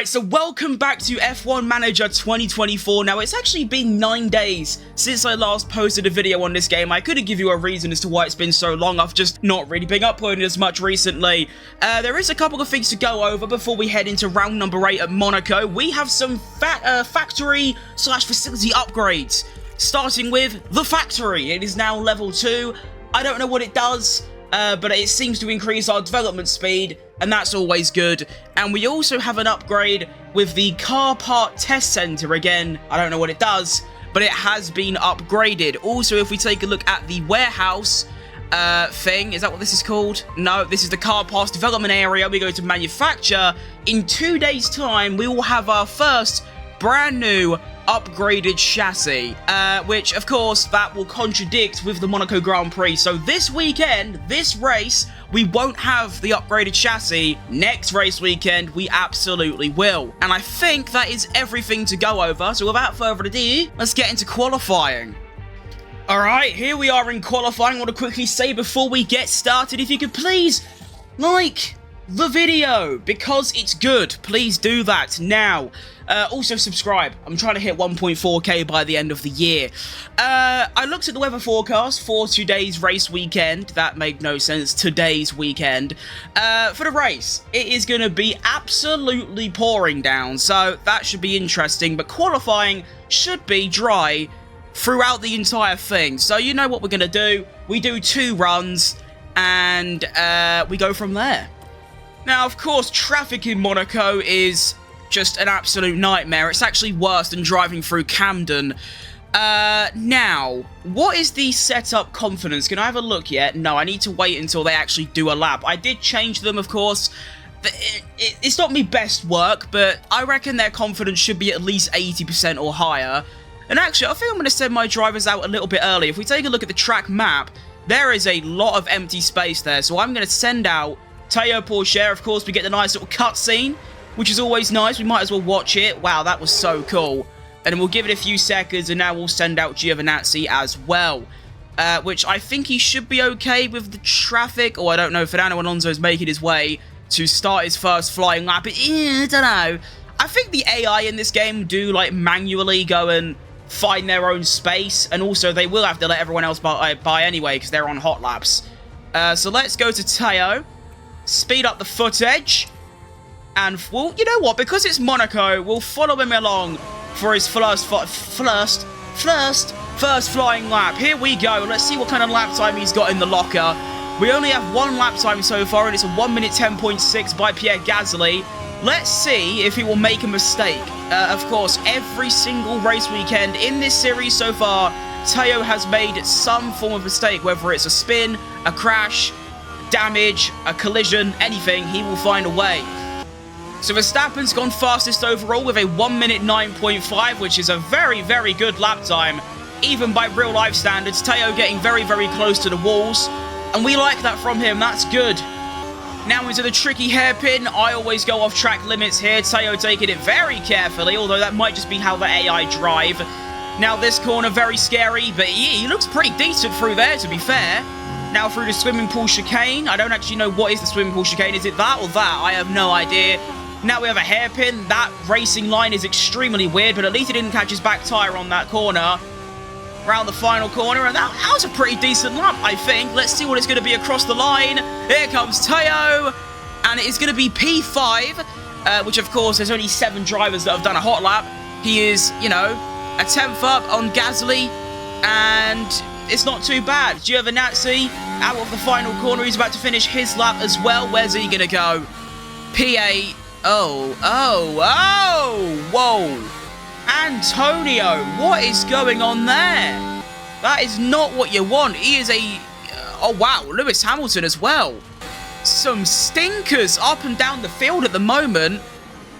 Alright, so welcome back to F1 Manager 2024. Now, it's actually been 9 days since I last posted a video on this game. I couldn't give you a reason as to why it's been so long. I've just not really been uploading as much recently. There is a couple of things to go over before we head into round number 8 at Monaco. We have some factory/facility upgrades, starting with the factory. It is now level 2. I don't know what it does, but it seems to increase our development speed, and that's always good. And we also have an upgrade with the car part test center again. I don't know what it does, but it has been upgraded. Also, if we take a look at the warehouse thing, is that what this is called? No, this is the car parts development area. We go to manufacture. In 2 days' time, we will have our first brand new upgraded chassis, which of course that will contradict with the Monaco Grand Prix. So this weekend, this race, we won't have the upgraded chassis. Next race weekend, we absolutely will. And I think that is everything to go over. So without further ado, let's get into qualifying. Alright, here we are in qualifying. I want to quickly say before we get started, if you could please like the video, because it's good. Please do that now. Also subscribe. I'm trying to hit 1.4k by the end of the year. I looked at the weather forecast for today's race weekend. That made no sense. Today's weekend. For the race, it is going to be absolutely pouring down, so that should be interesting, but qualifying should be dry throughout the entire thing. So you know what we're going to do. We do 2 runs, and we go from there. Now, of course, traffic in Monaco is just an absolute nightmare. It's actually worse than driving through Camden. Now, what is the setup confidence? Can I have a look yet? No, I need to wait until they actually do a lap. I did change them, of course. It's not my best work, but I reckon their confidence should be at least 80% or higher. And actually, I think I'm going to send my drivers out a little bit early. If we take a look at the track map, there is a lot of empty space there. So I'm going to send out Teo Pourchaire. Of course, we get the nice little cutscene, which is always nice. We might as well watch it. Wow, that was so cool. And then we'll give it a few seconds, and now we'll send out Giovinazzi as well. Which I think he should be okay with the traffic. Or I don't know, Fernando Alonso is making his way to start his first flying lap. I don't know. I think the AI in this game do like manually go and find their own space. And also they will have to let everyone else by anyway, because they're on hot laps. So let's go to Teo. Speed up the footage. And, well, you know what? Because it's Monaco, we'll follow him along for his first flying lap. Here we go. Let's see what kind of lap time he's got in the locker. We only have 1 lap time so far, and it's a 1 minute 10.6 by Pierre Gasly. Let's see if he will make a mistake. Of course, every single race weekend in this series so far, Teo has made some form of mistake, whether it's a spin, a crash, damage, a collision, anything, he will find a way. So Verstappen's gone fastest overall with a 1 minute 9.5, which is a very, very good lap time, even by real-life standards. Teo getting very, very close to the walls, and we like that from him. That's good. Now into the tricky hairpin. I always go off track limits here. Teo taking it very carefully, although that might just be how the AI drive. Now this corner, very scary, but he looks pretty decent through there, to be fair. Now through the swimming pool chicane. I don't actually know what is the swimming pool chicane. Is it that or that? I have no idea. Now we have a hairpin. That racing line is extremely weird, but at least he didn't catch his back tyre on that corner. Round the final corner, and that was a pretty decent lap, I think. Let's see what it's going to be across the line. Here comes Teo, and it is going to be P5, which of course there's only 7 drivers that have done a hot lap. He is, you know, a 10th up on Gasly, and it's not too bad. Giovinazzi out of the final corner. He's about to finish his lap as well. Where's he going to go? P8. Oh, whoa. Antonio, what is going on there? That is not what you want. He is a... oh, wow, Lewis Hamilton as well. Some stinkers up and down the field at the moment.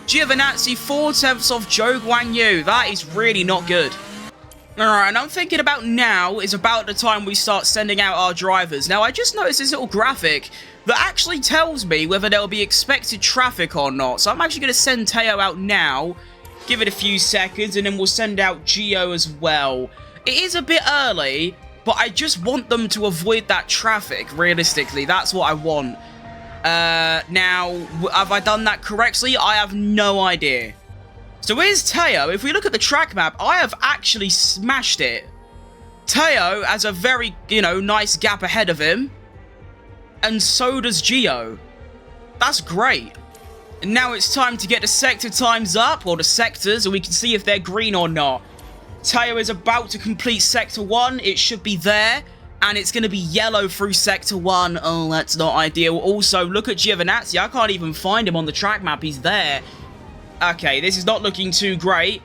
Giovinazzi 4/10 off Zhou Guanyu. That is really not good. Alright, and I'm thinking about now is about the time we start sending out our drivers. Now, I just noticed this little graphic that actually tells me whether there will be expected traffic or not. So I'm actually going to send Teo out now, give it a few seconds, and then we'll send out Gio as well. It is a bit early, but I just want them to avoid that traffic, realistically. That's what I want. Now, have I done that correctly? I have no idea. So here's Teo. If we look at the track map, I have actually smashed it. Teo has a very, nice gap ahead of him. And so does Gio. That's great. And now it's time to get the sector times up, or the sectors, and we can see if they're green or not. Teo is about to complete Sector 1. It should be there. And it's going to be yellow through Sector 1. Oh, that's not ideal. Also, look at Giovinazzi. I can't even find him on the track map. He's there. Okay, this is not looking too great.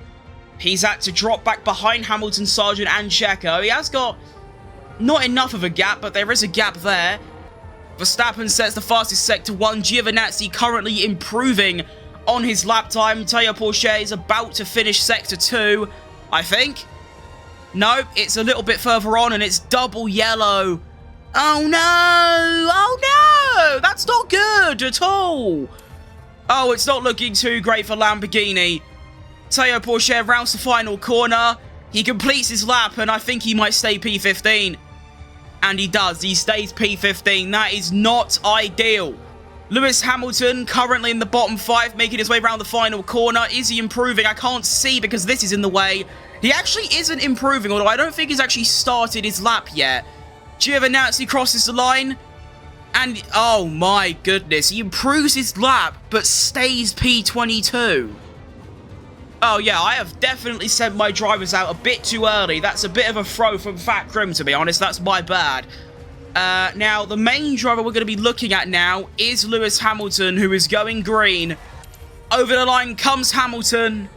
He's had to drop back behind Hamilton, Sargent, and Checo. He has got not enough of a gap, but there is a gap there. Verstappen sets the fastest Sector 1. Giovinazzi currently improving on his lap time. Teo Pourchaire is about to finish Sector 2, I think. No, it's a little bit further on, and it's double yellow. Oh, no! Oh, no! That's not good at all. Oh, it's not looking too great for Lamborghini. Teo Pourchaire rounds the final corner. He completes his lap, and I think he might stay P15. And he does. He stays P15. That is not ideal. Lewis Hamilton, currently in the bottom 5, making his way around the final corner. Is he improving? I can't see because this is in the way. He actually isn't improving, although I don't think he's actually started his lap yet. Giovinazzi crosses the line. And, oh my goodness, he improves his lap, but stays P22. Oh yeah, I have definitely sent my drivers out a bit too early. That's a bit of a throw from Fat Grim, to be honest. That's my bad. Now, the main driver we're going to be looking at now is Lewis Hamilton, who is going green. Over the line comes Hamilton.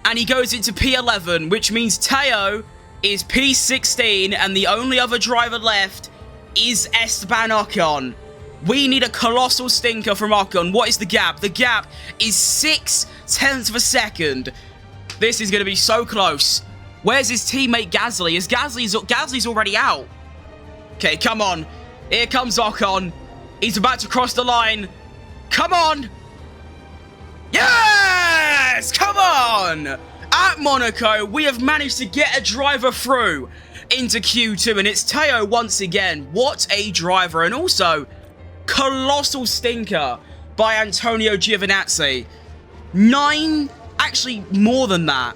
And he goes into P11, which means Teo is P16, and the only other driver left is Esteban Ocon. We need a colossal stinker from Ocon. What is the gap? The gap is 0.6 of a second. This is going to be so close. Where's his teammate Gasly? Gasly's already out. Okay, come on. Here comes Ocon. He's about to cross the line. Come on. Yes! Come on! At Monaco, we have managed to get a driver through into Q2, and it's Teo once again. What a driver. And also, colossal stinker by Antonio Giovinazzi. 9, actually more than that.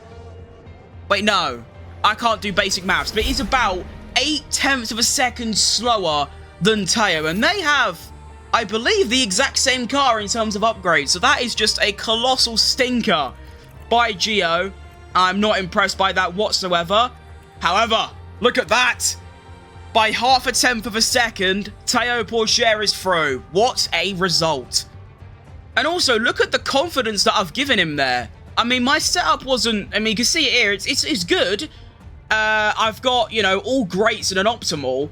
Wait, no. I can't do basic maths, but he's about 0.8 of a second slower than Teo, and they have, I believe, the exact same car in terms of upgrades, so that is just a colossal stinker by Gio. I'm not impressed by that whatsoever. However, look at that. By 0.5 of a second, Teo Pourchaire is through. What a result. And also, look at the confidence that I've given him there. I mean, my setup wasn't, I mean, you can see it here, it's good. I've got, all greats and an optimal.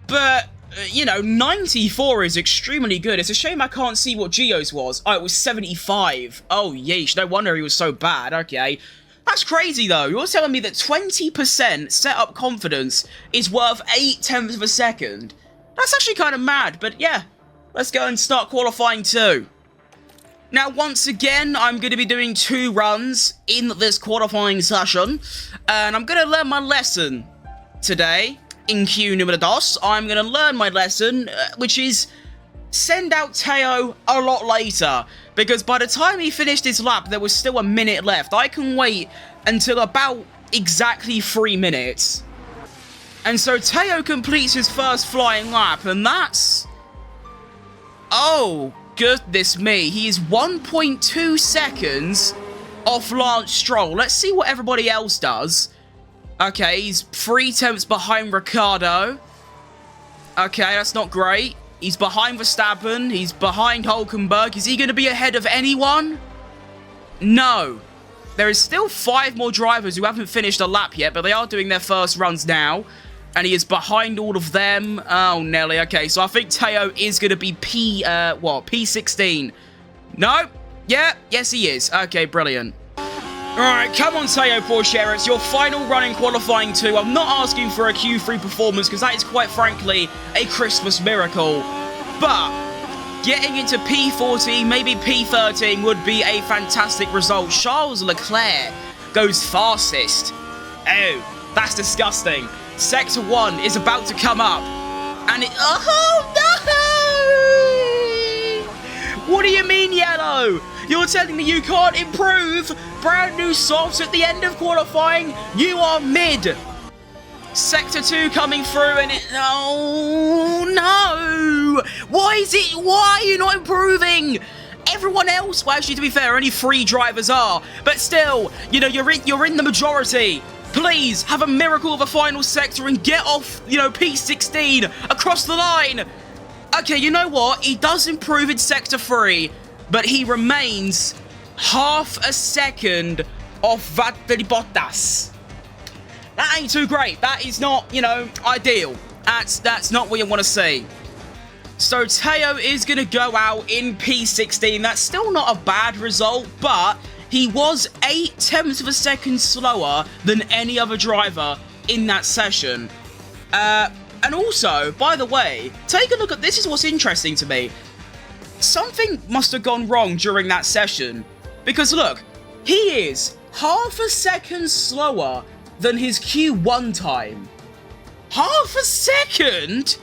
But, 94 is extremely good. It's a shame I can't see what Gio's was. Oh, it was 75. Oh, yeesh. No wonder he was so bad. Okay. That's crazy, though. You're telling me that 20% setup confidence is worth 0.8 of a second. That's actually kind of mad. But, yeah. Let's go and start qualifying too. Now, once again, I'm going to be doing 2 runs in this qualifying session. And I'm going to learn my lesson today. In Q numero dos, I'm going to learn my lesson, which is send out Teo a lot later. Because by the time he finished his lap, there was still a minute left. I can wait until about exactly 3 minutes. And so Teo completes his first flying lap, and that's... Oh, goodness me. He is 1.2 seconds off Lance Stroll. Let's see what everybody else does. Okay, he's 0.3 behind Ricciardo. Okay, that's not great. He's behind Verstappen. He's behind Hülkenberg. Is he going to be ahead of anyone? No. There is still 5 more drivers who haven't finished a lap yet, but they are doing their first runs now. And he is behind all of them. Oh, Nelly. Okay, so I think Teo is going to be P16. No? Yeah, yes he is. Okay, brilliant. Alright, come on Teo Pourchaire, it's your final run in qualifying 2. I'm not asking for a Q3 performance because that is quite frankly a Christmas miracle. But getting into P14, maybe P13 would be a fantastic result. Charles Leclerc goes fastest. Oh, that's disgusting. Sector 1 is about to come up. And it... Oh, no! What do you mean, yellow? You're telling me you can't improve? Brand new softs at the end of qualifying? You are mid. Sector 2 coming through and it... Oh, no! Why are you not improving? Everyone else, well, actually, to be fair, only 3 drivers are. But still, you know, you're in the majority. Please, have a miracle of a final sector and get off, you know, P16 across the line. Okay, you know what? He does improve in Sector 3, but he remains half a second off Valtteri Bottas. That ain't too great. That is not, you know, ideal. That's not what you want to see. So Teo is going to go out in P16. That's still not a bad result, but he was 0.8 of a second slower than any other driver in that session. And also, by the way, take a look at this. Is what's interesting to me. Something must have gone wrong during that session. Because look, he is half a second slower than his Q1 time. Half a second?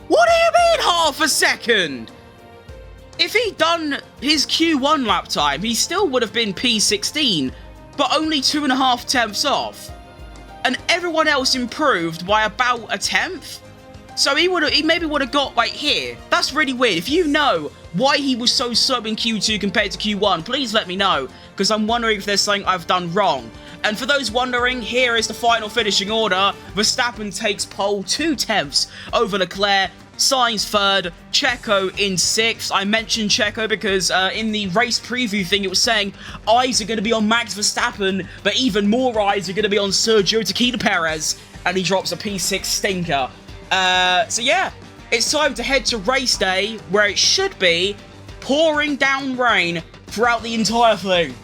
What do you mean half a second? If he'd done his Q1 lap time, he still would have been P16, but only 2.5 tenths off. And everyone else improved by about a tenth. So he maybe would have got right here. That's really weird. If you know why he was so slow in Q2 compared to Q1, please let me know, because I'm wondering if there's something I've done wrong. And for those wondering, here is the final finishing order. Verstappen takes pole 2 tenths over Leclerc. Sainz 3rd, Checo in 6th. I mentioned Checo because in the race preview thing it was saying eyes are going to be on Max Verstappen, but even more eyes are going to be on Sergio Taquita Perez, and he drops a P6 stinker. So yeah, it's time to head to race day, where it should be pouring down rain throughout the entire thing.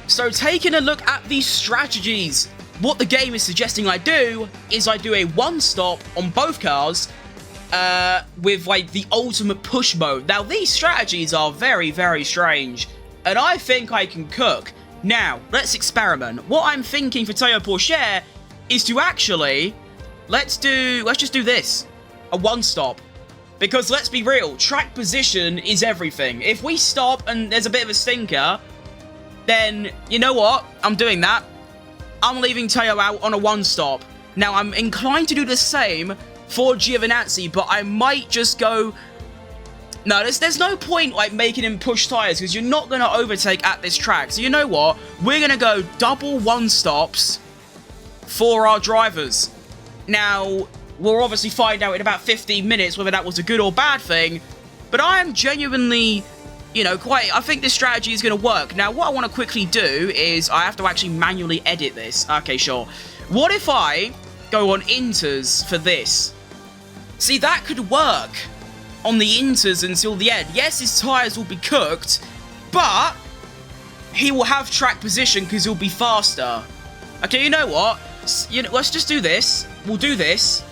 So taking a look at these strategies, what the game is suggesting I do is I do a 1-stop on both cars, with like the ultimate push mode. Now these strategies are very, very strange, and I think I can cook. Now let's experiment. What I'm thinking for Teo Pourchaire is to actually let's just do this, a 1-stop, because let's be real, track position is everything. If we stop and there's a bit of a stinker, then you know what, I'm doing that. I'm leaving Teo out on a 1-stop. Now I'm inclined to do the same for Giovinazzi, but I might just go... No, there's no point like making him push tyres, because you're not going to overtake at this track. So you know what? We're going to go double 1-stops for our drivers. Now, we'll obviously find out in about 15 minutes whether that was a good or bad thing, but I am genuinely, you know, I think this strategy is going to work. Now, what I want to quickly do is I have to actually manually edit this. Okay, sure. What if I go on inters for this? See, that could work on the inters until the end. Yes, his tyres will be cooked, but he will have track position because he'll be faster. Okay, you know what? Let's just do this. We'll do this.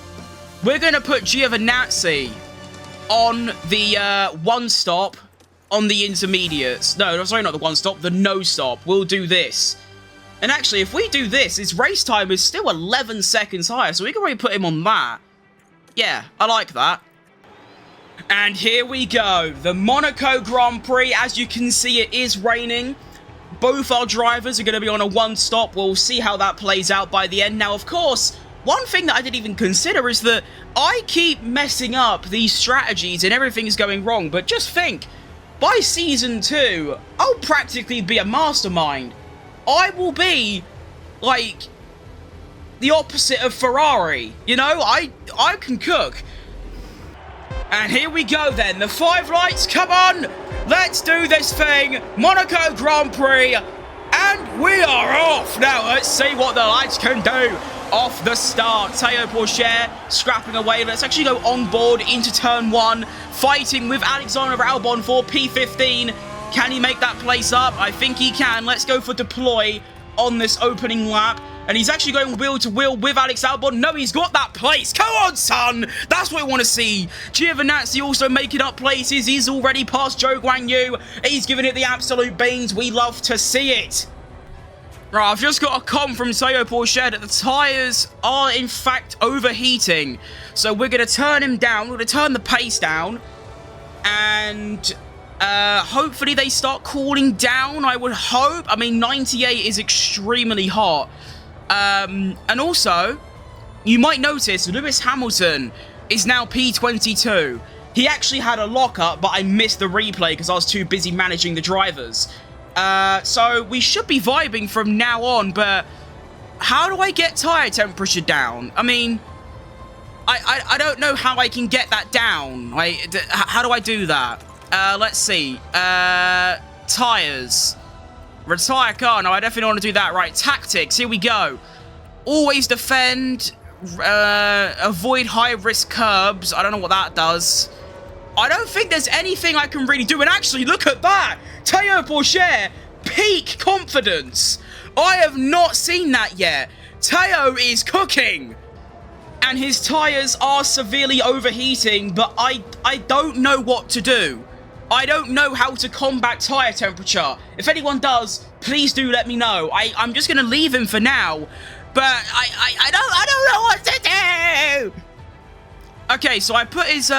We're going to put Giovinazzi on the 1-stop on the intermediates. No, sorry, not the 1-stop, the no-stop. We'll do this. And actually, if we do this, his race time is still 11 seconds higher, so we can really put him on that. Yeah, I like that. And here we go. The Monaco Grand Prix. As you can see, it is raining. Both our drivers are going to be on a 1-stop. We'll see how that plays out by the end. Now, of course, one thing that I didn't even consider is that I keep messing up these strategies and everything's going wrong. But just think, by Season 2, I'll practically be a mastermind. I will be, like, the opposite of Ferrari. You know, I can cook. And here we go then. The 5 lights, come on. Let's do this thing. Monaco Grand Prix. And we are off. Now, let's see what the lights can do off the start. Teo Pourchaire scrapping away. Let's actually go on board into turn 1. Fighting with Alexander Albon for P15. Can he make that place up? I think he can. Let's go for deploy on this opening lap. And he's actually going wheel to wheel with Alex Albon. No, he's got that place. Come on, son. That's what we want to see. Giovinazzi also making up places. He's already past Zhou Guanyu. He's giving it the absolute beans. We love to see it. Right, I've just got a comm from Teo Pourchaire that the tyres are, in fact, overheating. So we're going to turn him down. We're going to turn the pace down. And Hopefully they start cooling down, I would hope. I mean, 98 is extremely hot. And also, you might notice Lewis Hamilton is now P22. He actually had a lockup, but I missed the replay because I was too busy managing the drivers. So we should be vibing from now on, but how do I get tyre temperature down? I mean, I don't know how I can get that down. How do I do that? Let's see. Tyres. Retire car. No, I definitely don't want to do that. Right, tactics. Here we go. Always defend. Avoid high-risk curbs. I don't know what that does. I don't think there's anything I can really do. And actually, look at that. Théo Pourchaire, peak confidence. I have not seen that yet. Théo is cooking. And his tyres are severely overheating, but I don't know what to do. I don't know how to combat tyre temperature. If anyone does, please do let me know. I'm just going to leave him for now, but I don't know what to do. Okay, so I put his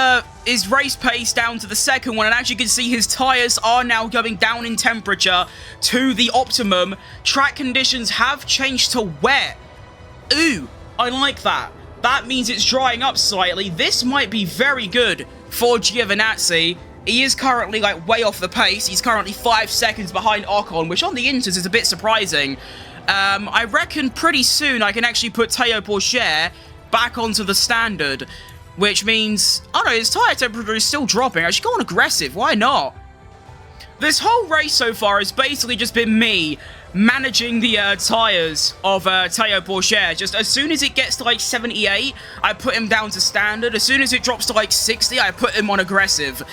race pace down to the second one, and as you can see, his tyres are now going down in temperature to the optimum. Track conditions have changed to wet. Ooh, I like that. That means it's drying up slightly. This might be very good for Giovinazzi. He is currently, like, way off the pace. He's currently 5 seconds behind Ocon, which on the inters is a bit surprising. I reckon pretty soon I can actually put Théo Pourchaire back onto the standard, which means, oh no, his tyre temperature is still dropping. I should go on aggressive. Why not? This whole race so far has basically just been me managing the tyres of Théo Pourchaire. Just as soon as it gets to like 78, I put him down to standard. As soon as it drops to like 60, I put him on aggressive.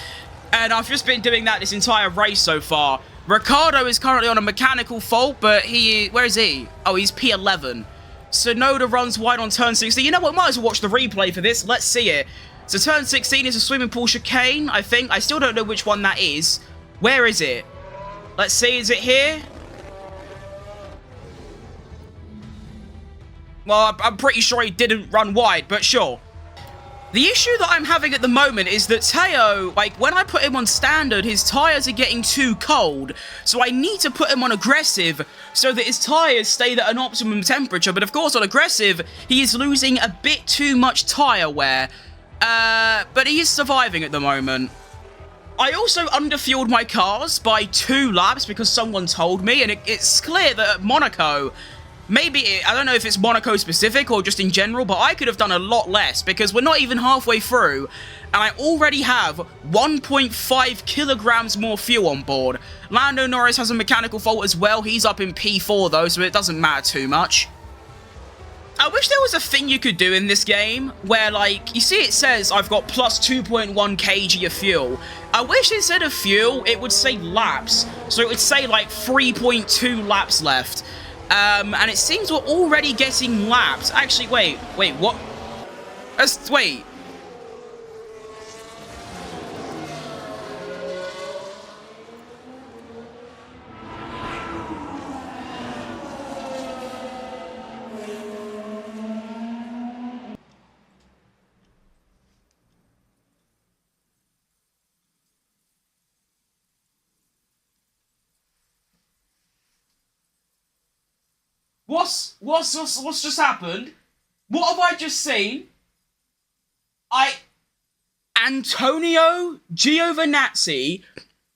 And I've just been doing that this entire race so far. Ricciardo is currently on a mechanical fault, but where is he? Oh, he's P11. Tsunoda runs wide on turn 16. You know what? Might as well watch the replay for this. Let's see it. So turn 16 is a swimming pool chicane, I think. I still don't know which one that is. Where is it? Let's see. Is it here? Well, I'm pretty sure he didn't run wide, but sure. The issue that I'm having at the moment is that Théo, like, when I put him on standard, his tyres are getting too cold. So I need to put him on aggressive so that his tyres stay at an optimum temperature. But of course, on aggressive, he is losing a bit too much tyre wear. But he is surviving at the moment. I also underfueled my cars by 2 laps because someone told me, and it's clear that at Monaco, I don't know if it's Monaco specific or just in general, but I could have done a lot less because we're not even halfway through, and I already have 1.5 kilograms more fuel on board. Lando Norris has a mechanical fault as well. He's up in P4 though, so it doesn't matter too much. I wish there was a thing you could do in this game where, like, you see it says I've got plus 2.1 kg of fuel. I wish instead of fuel, it would say laps. So it would say, like, 3.2 laps left. And it seems we're already getting lapped. Actually, wait, what? Wait. What's just happened? What have I just seen? Antonio Giovinazzi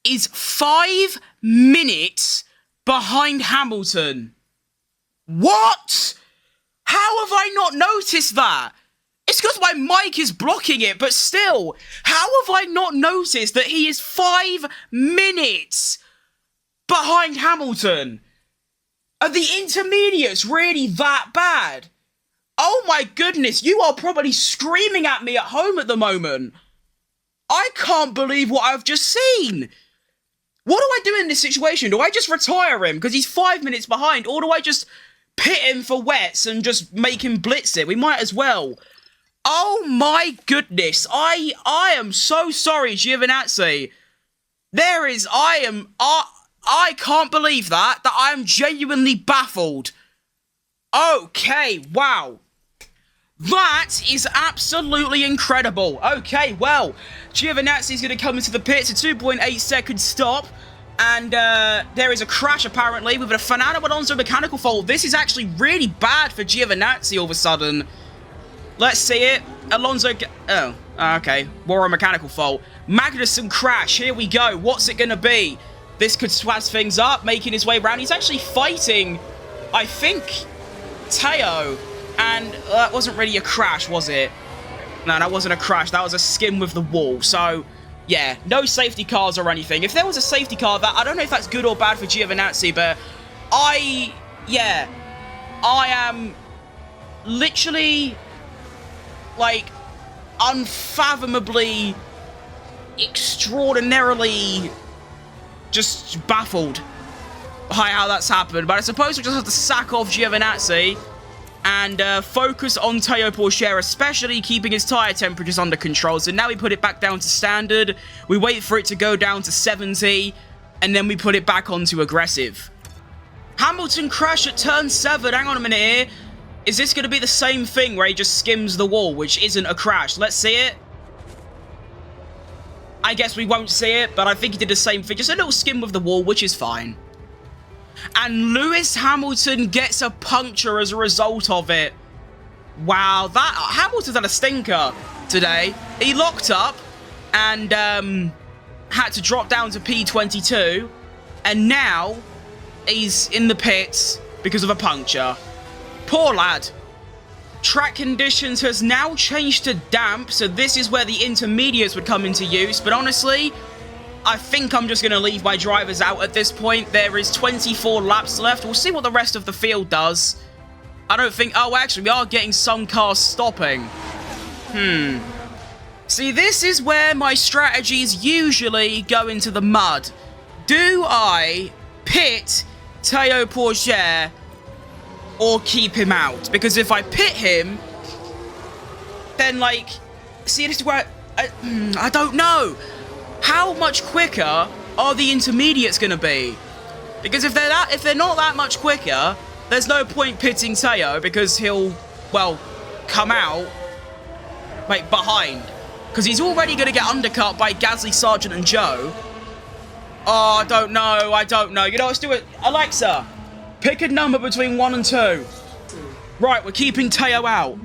is 5 minutes behind Hamilton. What? How have I not noticed that? It's because my mic is blocking it, but still, how have I not noticed that he is 5 minutes behind Hamilton? Are the intermediates really that bad? Oh my goodness, you are probably screaming at me at home at the moment. I can't believe what I've just seen. What do I do in this situation? Do I just retire him because he's 5 minutes behind, or do I just pit him for wets and just make him blitz it? We might as well. Oh my goodness, I am so sorry, Giovinazzi. I can't believe that I am genuinely baffled. Okay, wow. That is absolutely incredible. Okay, well, Giovinazzi's going to come into the pits, a 2.8 second stop. And there is a crash, apparently, with a Fernando Alonso mechanical fault. This is actually really bad for Giovinazzi all of a sudden. Let's see it. Alonso... Oh, okay. More a mechanical fault. Magnussen crash. Here we go. What's it going to be? This could swaz things up, making his way around. He's actually fighting, I think, Teo. And that wasn't really a crash, was it? No, that wasn't a crash. That was a skim with the wall. So... yeah, no safety cars or anything. If there was a safety car, I don't know if that's good or bad for Giovinazzi, but I am literally, like, unfathomably, extraordinarily just baffled by how that's happened. But I suppose we just have to sack off Giovinazzi and focus on Teo Pourchaire, especially keeping his tyre temperatures under control. So now we put it back down to standard, we wait for it to go down to 70, and then we put it back onto aggressive. Hamilton crash at turn 7, hang on a minute here. Is this going to be the same thing where he just skims the wall, which isn't a crash? Let's see it. I guess we won't see it, but I think he did the same thing, just a little skim with the wall, which is fine. And Lewis Hamilton gets a puncture as a result of it. Wow, that Hamilton's had a stinker today. He locked up and had to drop down to P22. And now he's in the pits because of a puncture. Poor lad. Track conditions has now changed to damp, so this is where the intermediates would come into use. But honestly, I think I'm just going to leave my drivers out at this point. There is 24 laps left. We'll see what the rest of the field does. I don't think... oh, actually, we are getting some cars stopping. See, this is where my strategies usually go into the mud. Do I pit Teo Pourchaire or keep him out? Because if I pit him, then, like... see, this is where... I don't know. How much quicker are the intermediates going to be? Because if they're not that much quicker, there's no point pitting Teo, because he'll, well, come out, like, behind. Because he's already going to get undercut by Gasly, Sargent, and Joe. Oh, I don't know. You know, let's do it. Alexa, pick a number between 1 and 2. Right, we're keeping Teo out.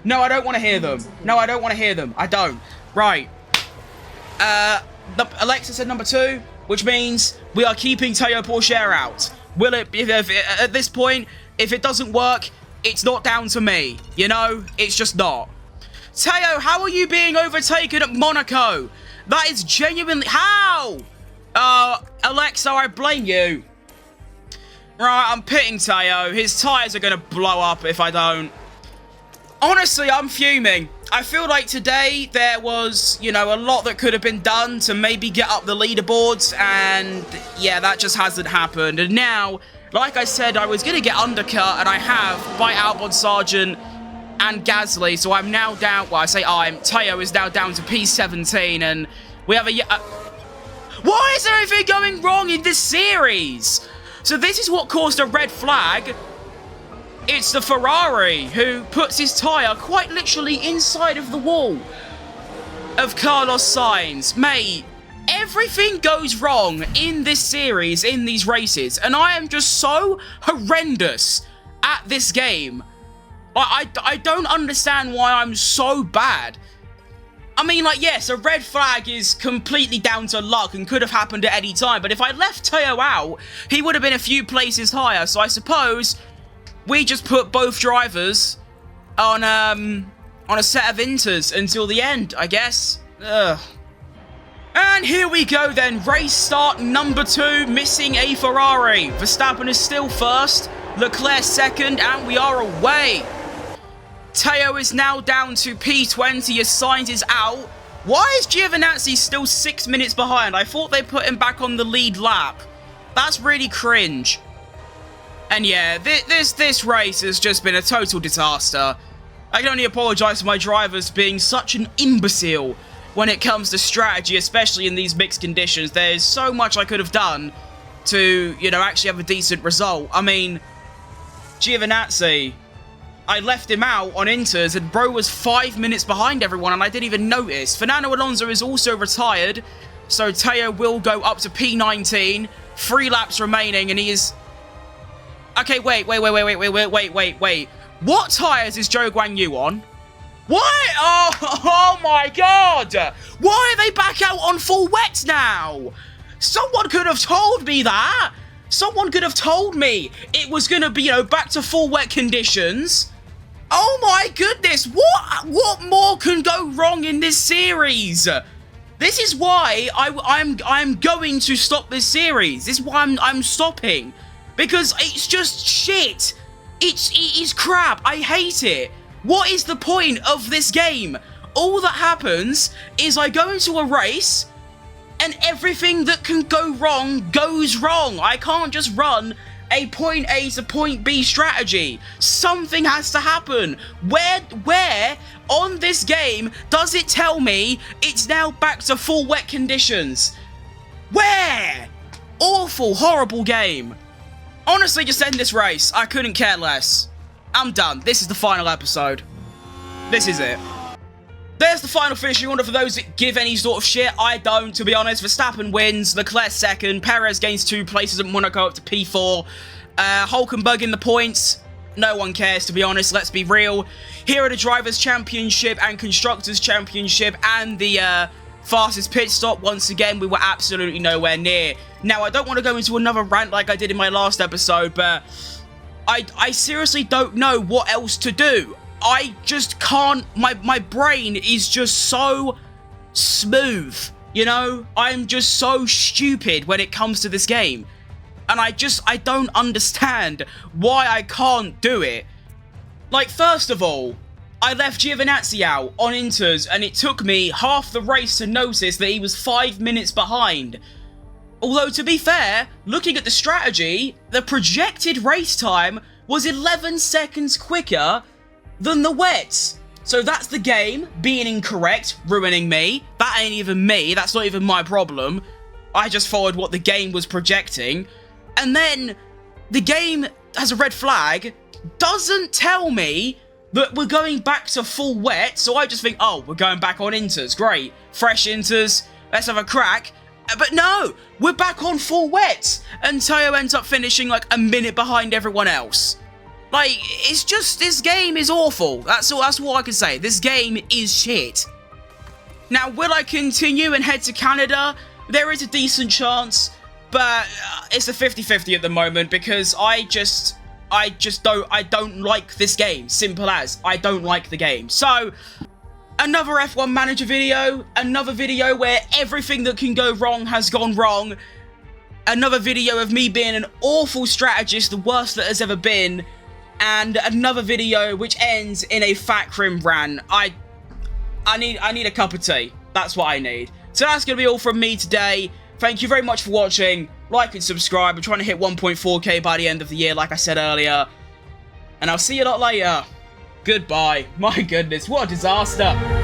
No, I don't want to hear them. I don't. Right. Alexa said number 2, which means we are keeping Teo Pourchaire out. Will it be, at this point, if it doesn't work, it's not down to me. You know, it's just not. Teo, how are you being overtaken at Monaco? That is genuinely... how? Alexa, I blame you. Right, I'm pitting Teo. His tyres are going to blow up if I don't. Honestly, I'm fuming. I feel like today there was, you know, a lot that could have been done to maybe get up the leaderboards, and yeah, that just hasn't happened. And now, like I said, I was going to get undercut, and I have, by Albon, Sargent, and Gasly, so I'm now down, well, I say Teo is now down to P17, and we have a... why is everything going wrong in this series? So this is what caused a red flag. It's the Ferrari who puts his tyre quite literally inside of the wall of Carlos Sainz. Mate, everything goes wrong in this series, in these races, and I am just so horrendous at this game. I don't understand why I'm so bad. I mean, like, yes, a red flag is completely down to luck and could have happened at any time, but if I left Teo out, he would have been a few places higher, so I suppose... we just put both drivers on a set of inters until the end, I guess. Ugh. And here we go then. Race start number 2, missing a Ferrari. Verstappen is still first, Leclerc second, and we are away. Teo is now down to P20 as Sainz is out. Why is Giovinazzi still 6 minutes behind? I thought they put him back on the lead lap. That's really cringe. And yeah, this race has just been a total disaster. I can only apologise to my drivers being such an imbecile when it comes to strategy, especially in these mixed conditions. There's so much I could have done to, you know, actually have a decent result. I mean, Giovinazzi, I left him out on inters, and bro was 5 minutes behind everyone, and I didn't even notice. Fernando Alonso is also retired, so Teo will go up to P19. 3 laps remaining, and he is... Okay, wait. What tyres is Zhou Guanyu on? What? Oh my god! Why are they back out on full wet now? Someone could have told me that. Someone could have told me it was going to be, back to full wet conditions. Oh my goodness, what more can go wrong in this series? This is why I'm going to stop this series. This is why I'm stopping. Because it's just shit. It is crap. I hate it. What is the point of this game? All that happens is I go into a race and everything that can go wrong goes wrong. I can't just run a point A to point B strategy. Something has to happen. Where on this game does it tell me it's now back to full wet conditions? Where? Awful, horrible game. Honestly, just end this race. I couldn't care less. I'm done. This is the final episode. This is it. There's the final finishing order for those that give any sort of shit. I don't, to be honest. Verstappen wins, Leclerc second, Perez gains 2 places at Monaco up to P4. Hulkenberg in the points. No one cares, to be honest. Let's be real. Here are the Drivers' Championship and Constructors' Championship and the fastest pit stop. Once again, we were absolutely nowhere near. Now, I don't want to go into another rant like I did in my last episode, but I seriously don't know what else to do. I just can't, my brain is just so smooth, I'm just so stupid when it comes to this game. And I don't understand why I can't do it. Like, first of all, I left Giovinazzi out on inters, and it took me half the race to notice that he was 5 minutes behind. Although, to be fair, looking at the strategy, the projected race time was 11 seconds quicker than the wets. So that's the game being incorrect, ruining me. That ain't even me. That's not even my problem. I just followed what the game was projecting. And then the game has a red flag, doesn't tell me that we're going back to full wet. So I just think, oh, we're going back on inters. Great. Fresh inters. Let's have a crack. But no, we're back on full wet. And Teo ends up finishing like a minute behind everyone else. Like, it's just, this game is awful. That's all I can say. This game is shit. Now, will I continue and head to Canada? There is a decent chance, but it's a 50-50 at the moment because I don't like this game. Simple as. I don't like the game. So, another F1 Manager video. Another video where everything that can go wrong has gone wrong. Another video of me being an awful strategist, the worst that has ever been. And another video which ends in a fat crim rant. I need a cup of tea. That's what I need. So that's going to be all from me today. Thank you very much for watching. Like and subscribe. I'm trying to hit 1.4k by the end of the year, like I said earlier. And I'll see you a lot later. Goodbye. My goodness, what a disaster.